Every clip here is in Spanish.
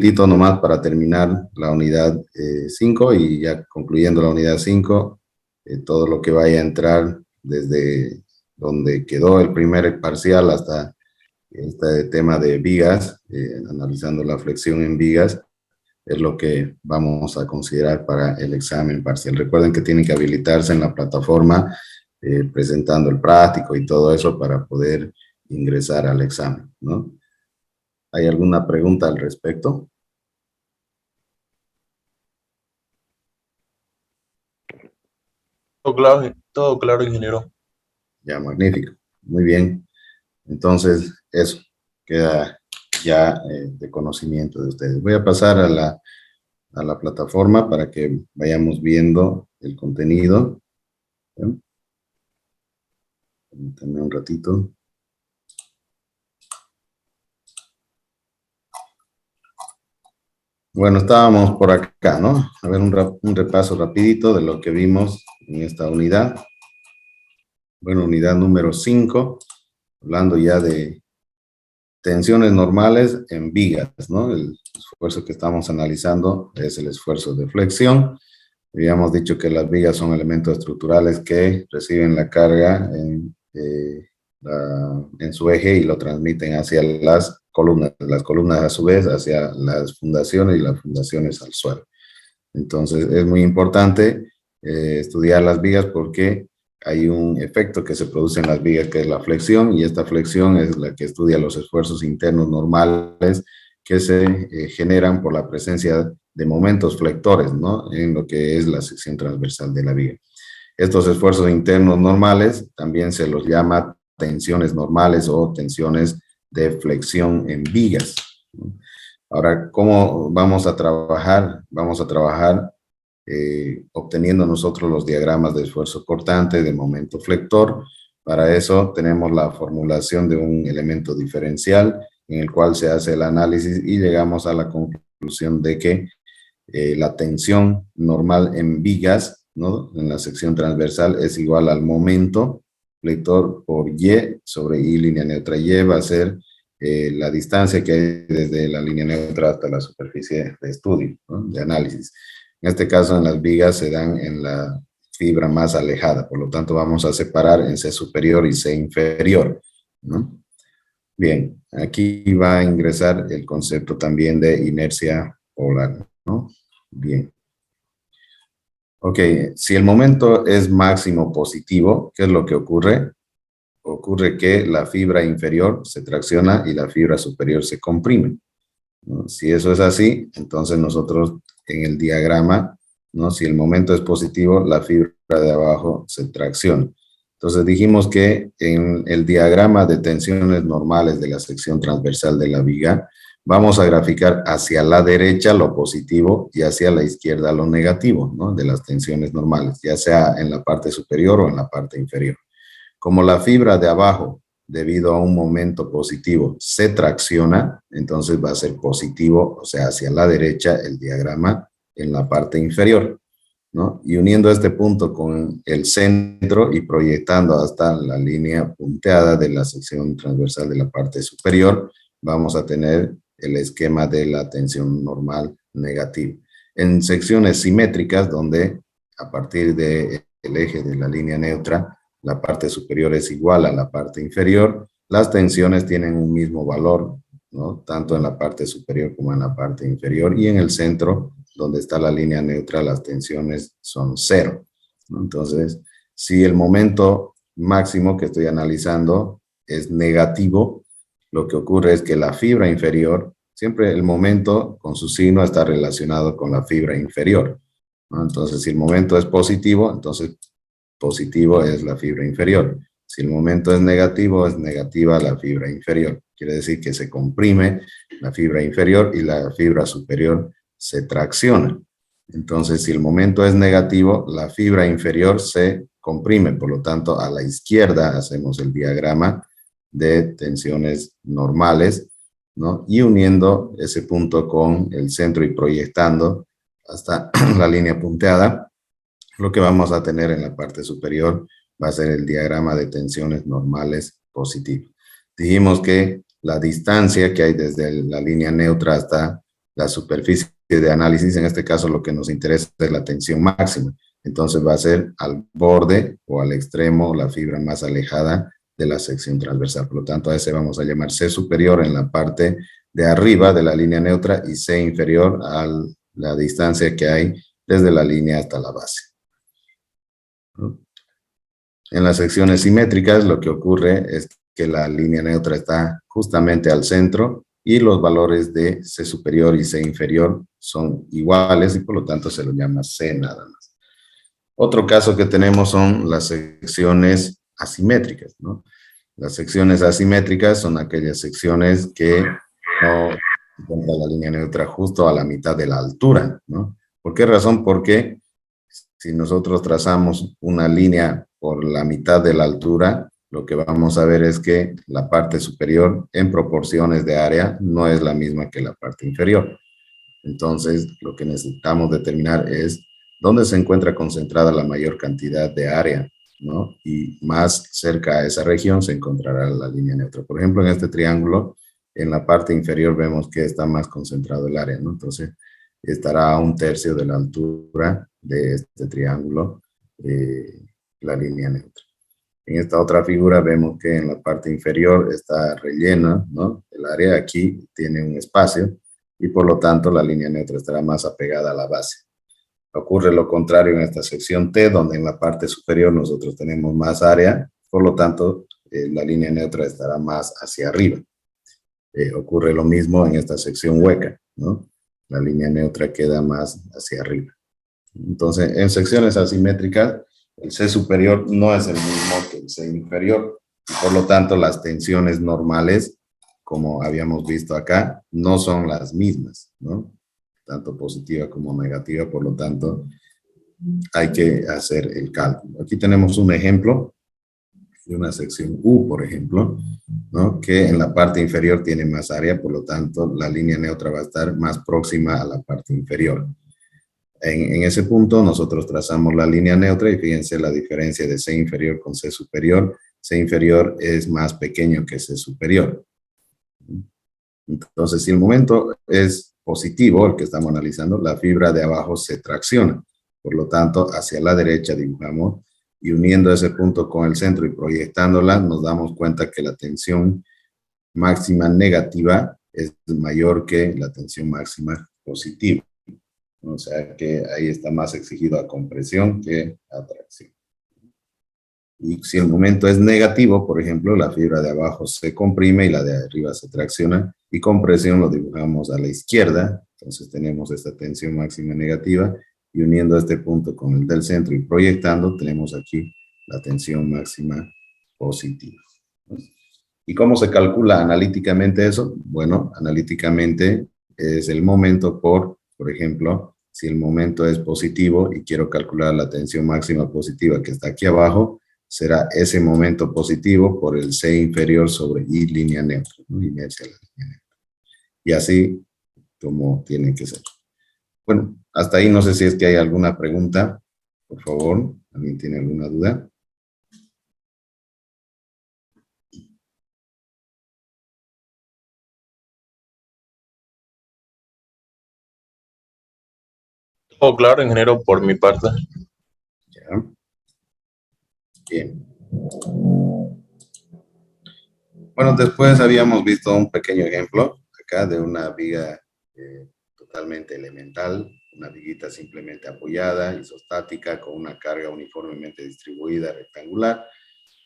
poquitito nomás para terminar la unidad 5 y ya concluyendo la unidad 5, todo lo que vaya a entrar desde donde quedó el primer parcial hasta este tema de vigas, analizando la flexión en vigas, es lo que vamos a considerar para el examen parcial. Recuerden que tienen que habilitarse en la plataforma presentando el práctico y todo eso para poder ingresar al examen, ¿no? ¿Hay alguna pregunta al respecto? Todo claro, ingeniero. Ya, magnífico. Muy bien. Entonces, eso queda ya de conocimiento de ustedes. Voy a pasar a la plataforma para que vayamos viendo el contenido. ¿Bien? Permítanme un ratito. Bueno, estábamos por acá, ¿no? A ver, un repaso rapidito de lo que vimos en esta unidad. Bueno, unidad número 5, hablando ya de tensiones normales en vigas, ¿no? El esfuerzo que estamos analizando es el esfuerzo de flexión. Habíamos dicho que las vigas son elementos estructurales que reciben la carga en su eje y lo transmiten hacia las columnas a su vez hacia las fundaciones y las fundaciones al suelo. Entonces es muy importante estudiar las vigas porque hay un efecto que se produce en las vigas que es la flexión, y esta flexión es la que estudia los esfuerzos internos normales que se generan por la presencia de momentos flectores, ¿no? En lo que es la sección transversal de la viga. Estos esfuerzos internos normales también se los llama tensiones normales o tensiones de flexión en vigas, ¿no? Ahora, ¿cómo vamos a trabajar? Vamos a trabajar obteniendo nosotros los diagramas de esfuerzo cortante, de momento flector. Para eso tenemos la formulación de un elemento diferencial en el cual se hace el análisis y llegamos a la conclusión de que la tensión normal en vigas, ¿no? En la sección transversal es igual al momento flector por Y sobre I línea neutra. Y va a ser la distancia que hay desde la línea neutra hasta la superficie de estudio, ¿no? De análisis. En este caso, en las vigas se dan en la fibra más alejada, por lo tanto vamos a separar en C superior y C inferior, ¿no? Bien, aquí va a ingresar el concepto también de inercia polar, ¿no? Bien. Ok, si el momento es máximo positivo, ¿qué es lo que ocurre? Ocurre que la fibra inferior se tracciona y la fibra superior se comprime, ¿no? Si eso es así, entonces nosotros en el diagrama, ¿no? Si el momento es positivo, la fibra de abajo se tracciona. Entonces dijimos que en el diagrama de tensiones normales de la sección transversal de la viga, vamos a graficar hacia la derecha lo positivo y hacia la izquierda lo negativo, ¿no? De las tensiones normales, ya sea en la parte superior o en la parte inferior. Como la fibra de abajo, debido a un momento positivo, se tracciona, entonces va a ser positivo, o sea, hacia la derecha el diagrama en la parte inferior, ¿no? Y uniendo este punto con el centro y proyectando hasta la línea punteada de la sección transversal de la parte superior, vamos a tener el esquema de la tensión normal negativa. En secciones simétricas, donde a partir del eje de la línea neutra, la parte superior es igual a la parte inferior, las tensiones tienen un mismo valor, ¿no? Tanto en la parte superior como en la parte inferior, y en el centro, donde está la línea neutra, las tensiones son cero, ¿no? Entonces, si el momento máximo que estoy analizando es negativo, lo que ocurre es que la fibra inferior, siempre el momento con su signo está relacionado con la fibra inferior, ¿no? Entonces, si el momento es positivo, entonces positivo es la fibra inferior. Si el momento es negativa la fibra inferior. Quiere decir que se comprime la fibra inferior y la fibra superior se tracciona. Entonces, si el momento es negativo, la fibra inferior se comprime. Por lo tanto, a la izquierda hacemos el diagrama de tensiones normales, ¿no? Y uniendo ese punto con el centro y proyectando hasta la línea punteada, lo que vamos a tener en la parte superior va a ser el diagrama de tensiones normales positivo. Dijimos que la distancia que hay desde la línea neutra hasta la superficie de análisis, en este caso lo que nos interesa es la tensión máxima. Entonces va a ser al borde o al extremo, la fibra más alejada de la sección transversal. Por lo tanto, a ese vamos a llamar C superior en la parte de arriba de la línea neutra y C inferior a la distancia que hay desde la línea hasta la base. En las secciones simétricas lo que ocurre es que la línea neutra está justamente al centro y los valores de C superior y C inferior son iguales y por lo tanto se lo llama C nada más. Otro caso que tenemos son las secciones asimétricas, ¿no? Las secciones asimétricas son aquellas secciones que no encuentran la línea neutra justo a la mitad de la altura, ¿no? ¿Por qué razón? Porque si nosotros trazamos una línea por la mitad de la altura, lo que vamos a ver es que la parte superior en proporciones de área no es la misma que la parte inferior. Entonces, lo que necesitamos determinar es dónde se encuentra concentrada la mayor cantidad de área, ¿no? Y más cerca a esa región se encontrará la línea neutra. Por ejemplo, en este triángulo, en la parte inferior vemos que está más concentrado el área, ¿no? Entonces, estará a 1/3 de la altura de este triángulo, la línea neutra. En esta otra figura vemos que en la parte inferior está rellena, ¿no? El área aquí tiene un espacio y por lo tanto la línea neutra estará más apegada a la base. Ocurre lo contrario en esta sección T, donde en la parte superior nosotros tenemos más área, por lo tanto la línea neutra estará más hacia arriba. Ocurre lo mismo en esta sección hueca, ¿no? La línea neutra queda más hacia arriba. Entonces, en secciones asimétricas, el C superior no es el mismo que el C inferior. Y por lo tanto, las tensiones normales, como habíamos visto acá, no son las mismas, ¿no? Tanto positiva como negativa, por lo tanto, hay que hacer el cálculo. Aquí tenemos un ejemplo de una sección U, por ejemplo, ¿no? Que en la parte inferior tiene más área, por lo tanto, la línea neutra va a estar más próxima a la parte inferior. En ese punto nosotros trazamos la línea neutra y fíjense la diferencia de C inferior con C superior. C inferior es más pequeño que C superior. Entonces, si el momento es positivo, el que estamos analizando, la fibra de abajo se tracciona. Por lo tanto, hacia la derecha dibujamos y uniendo ese punto con el centro y proyectándola, nos damos cuenta que la tensión máxima negativa es mayor que la tensión máxima positiva. O sea que ahí está más exigido a compresión que a tracción. Y si el momento es negativo, por ejemplo, la fibra de abajo se comprime y la de arriba se tracciona, y compresión lo dibujamos a la izquierda, entonces tenemos esta tensión máxima negativa, y uniendo este punto con el del centro y proyectando, tenemos aquí la tensión máxima positiva. ¿Y cómo se calcula analíticamente eso? Bueno, analíticamente es el momento por ejemplo, si el momento es positivo y quiero calcular la tensión máxima positiva que está aquí abajo, será ese momento positivo por el C inferior sobre I línea neutra, ¿no? Inercia a la línea neutra. Y así como tiene que ser. Bueno, hasta ahí no sé si es que hay alguna pregunta. Por favor, ¿alguien tiene alguna duda? Todo claro, ingeniero, por mi parte. ¿Ya? Bien. Bueno, después habíamos visto un pequeño ejemplo acá de una viga totalmente elemental, una viguita simplemente apoyada, isostática, con una carga uniformemente distribuida, rectangular.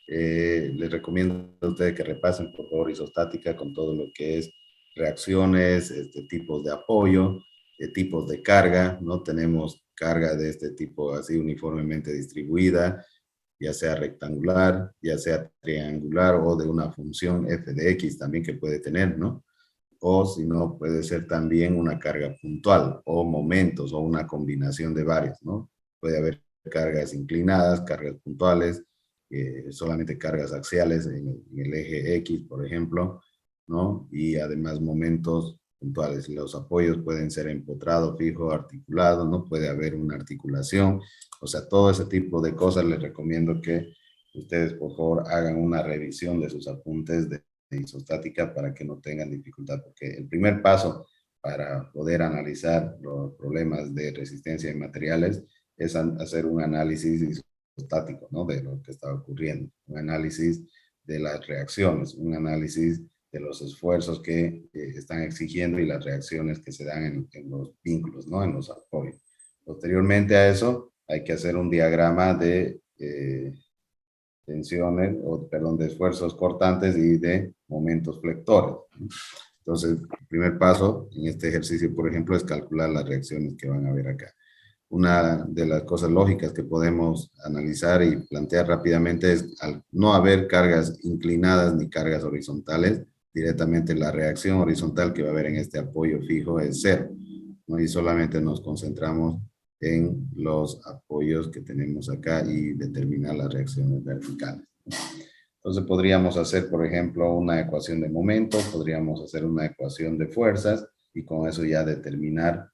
Les recomiendo a ustedes que repasen, por favor, isostática con todo lo que es reacciones, tipos de apoyo, tipos de carga, ¿no? Tenemos carga de este tipo así uniformemente distribuida, ya sea rectangular, ya sea triangular o de una función f de x también que puede tener, ¿no? O si no, puede ser también una carga puntual o momentos o una combinación de varios, ¿no? Puede haber cargas inclinadas, cargas puntuales, solamente cargas axiales en el eje X, por ejemplo, ¿no? Y además momentos puntuales. Los apoyos pueden ser empotrado, fijo, articulado, ¿no? Puede haber una articulación. O sea, todo ese tipo de cosas les recomiendo que ustedes, por favor, hagan una revisión de sus apuntes de isostática para que no tengan dificultad, porque el primer paso para poder analizar los problemas de resistencia en materiales es hacer un análisis isostático, ¿no? De lo que está ocurriendo, un análisis de las reacciones, un análisis de los esfuerzos que están exigiendo y las reacciones que se dan en los vínculos, ¿no? En los apoyos. Posteriormente a eso, hay que hacer un diagrama de tensiones, de esfuerzos cortantes y de momentos flectores. Entonces, el primer paso en este ejercicio, por ejemplo, es calcular las reacciones que van a haber acá. Una de las cosas lógicas que podemos analizar y plantear rápidamente es, al no haber cargas inclinadas ni cargas horizontales, directamente la reacción horizontal que va a haber en este apoyo fijo es cero, ¿no? Y solamente nos concentramos en los apoyos que tenemos acá y determinar las reacciones verticales. Entonces podríamos hacer, por ejemplo, una ecuación de momento, podríamos hacer una ecuación de fuerzas y con eso ya determinar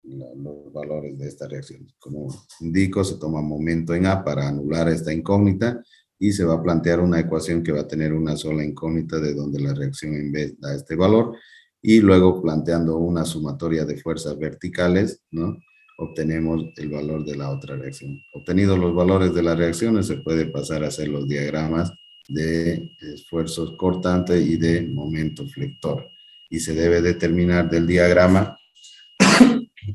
los valores de esta reacción. Como indico, se toma momento en A para anular esta incógnita y se va a plantear una ecuación que va a tener una sola incógnita de donde la reacción en B da este valor y luego planteando una sumatoria de fuerzas verticales, ¿no? Obtenemos el valor de la otra reacción. Obtenidos los valores de las reacciones, se puede pasar a hacer los diagramas de esfuerzos cortantes y de momento flector. Y se debe determinar del diagrama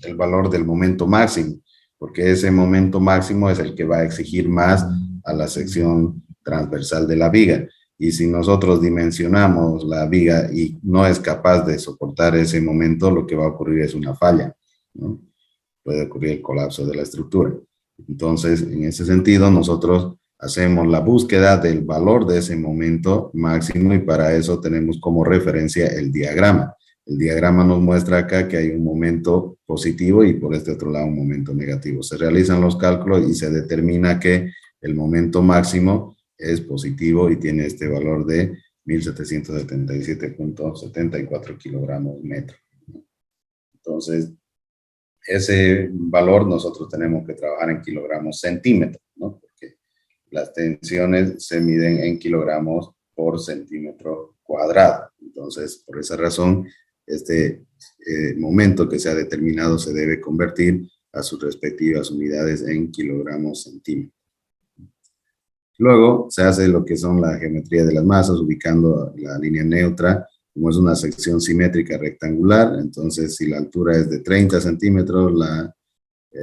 el valor del momento máximo, porque ese momento máximo es el que va a exigir más a la sección transversal de la viga. Y si nosotros dimensionamos la viga y no es capaz de soportar ese momento, lo que va a ocurrir es una falla, ¿no? Puede ocurrir el colapso de la estructura. Entonces, en ese sentido, nosotros hacemos la búsqueda del valor de ese momento máximo y para eso tenemos como referencia el diagrama. El diagrama nos muestra acá que hay un momento positivo y por este otro lado un momento negativo. Se realizan los cálculos y se determina que el momento máximo es positivo y tiene este valor de 1777.74 kilogramos metro. Entonces, ese valor nosotros tenemos que trabajar en kilogramos centímetros, ¿no? Porque las tensiones se miden en kilogramos por centímetro cuadrado. Entonces, por esa razón, este momento que se ha determinado se debe convertir a sus respectivas unidades en kilogramos centímetros. Luego se hace lo que son la geometría de las masas, ubicando la línea neutra, como es una sección simétrica rectangular. Entonces, si la altura es de 30 centímetros, la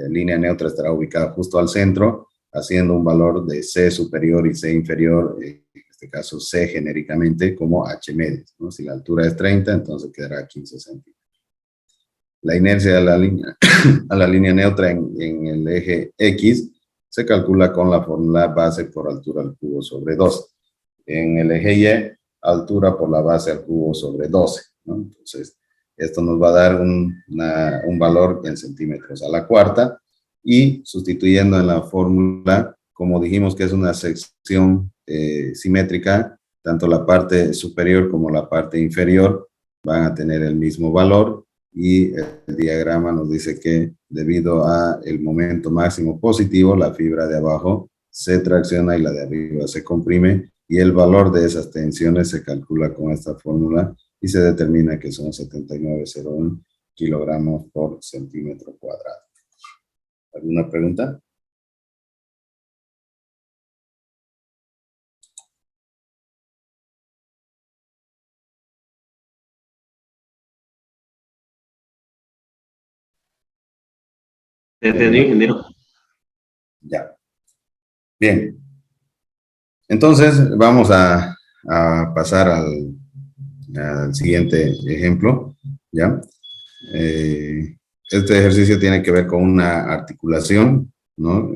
línea neutra estará ubicada justo al centro, haciendo un valor de C superior y C inferior, en este caso C genéricamente, como H medias, ¿no? Si la altura es 30, entonces quedará 15 centímetros. La inercia de la línea, a la línea neutra en el eje X se calcula con la fórmula base por altura al cubo sobre 12. En el eje Y, altura por la base al cubo sobre 12, ¿no? Entonces, esto nos va a dar un valor en centímetros a la cuarta y sustituyendo en la fórmula, como dijimos que es una sección simétrica, tanto la parte superior como la parte inferior van a tener el mismo valor y el diagrama nos dice que debido a el momento máximo positivo, la fibra de abajo se tracciona y la de arriba se comprime y el valor de esas tensiones se calcula con esta fórmula y se determina que son 79,01 kilogramos por centímetro cuadrado. ¿Alguna pregunta? Entendido, ingeniero. Ya. Bien. Entonces, vamos a pasar al siguiente ejemplo, ¿ya? Este ejercicio tiene que ver con una articulación, ¿no?